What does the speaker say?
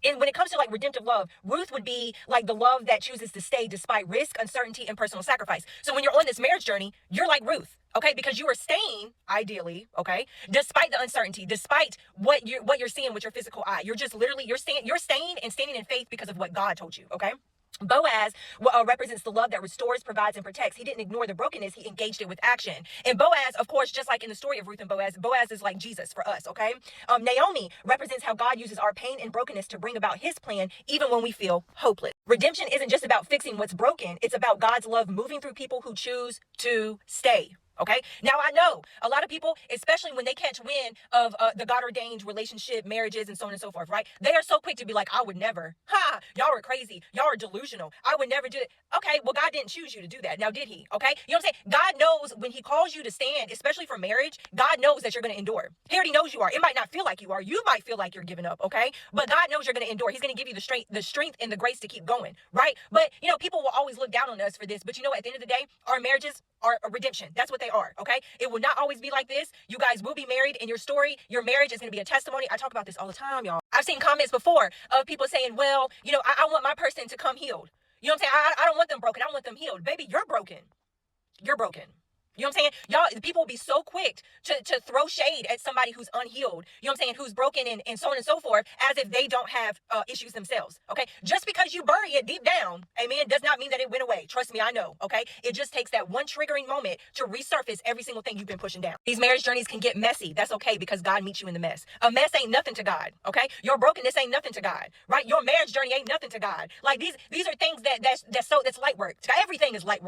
And when it comes to like redemptive love, Ruth would be like the love that chooses to stay despite risk, uncertainty, and personal sacrifice. So when you're on this marriage journey, you're like Ruth, okay? Because you are staying, ideally, okay, despite the uncertainty, despite what you're seeing with your physical eye. You're just literally you're staying and standing in faith because of what God told you, okay? Boaz represents the love that restores, provides, and protects. He didn't ignore the brokenness, he engaged it with action. And Boaz, of course, just like in the story of Ruth and Boaz, Boaz is like Jesus for us, okay? Naomi represents how God uses our pain and brokenness to bring about his plan, even when we feel hopeless. Redemption isn't just about fixing what's broken, it's about God's love moving through people who choose to stay. Okay. Now I know a lot of people, especially when they catch wind of the God ordained relationship, marriages, and so on and so forth, right? They are so quick to be like, I would never. Ha! Y'all are crazy. Y'all are delusional. I would never do it. Okay. Well, God didn't choose you to do that. Now, did he? Okay. You know what I'm saying? God knows when he calls you to stand, especially for marriage, God knows that you're going to endure. He already knows you are. It might not feel like you are. You might feel like you're giving up. Okay. But God knows you're going to endure. He's going to give you the strength and the grace to keep going. Right. But, people will always look down on us for this. But at the end of the day, our marriages are a redemption. That's what they are. Okay. It will not always be like this. You guys will be married, and your marriage is going to be a testimony. I talk about this all the time, y'all. I've seen comments before of people saying, well, I want my person to come healed. You know what I'm saying? I don't want them broken. I want them healed. Baby, you're broken. You're broken. You know what I'm saying? Y'all, people will be so quick to throw shade at somebody who's unhealed, who's broken and so on and so forth, as if they don't have issues themselves, okay? Just because you bury it deep down, amen, does not mean that it went away. Trust me, I know, okay? It just takes that one triggering moment to resurface every single thing you've been pushing down. These marriage journeys can get messy. That's okay, because God meets you in the mess. A mess ain't nothing to God, okay? Your brokenness ain't nothing to God, right? Your marriage journey ain't nothing to God. Like, these are things that's light work. Everything is light work.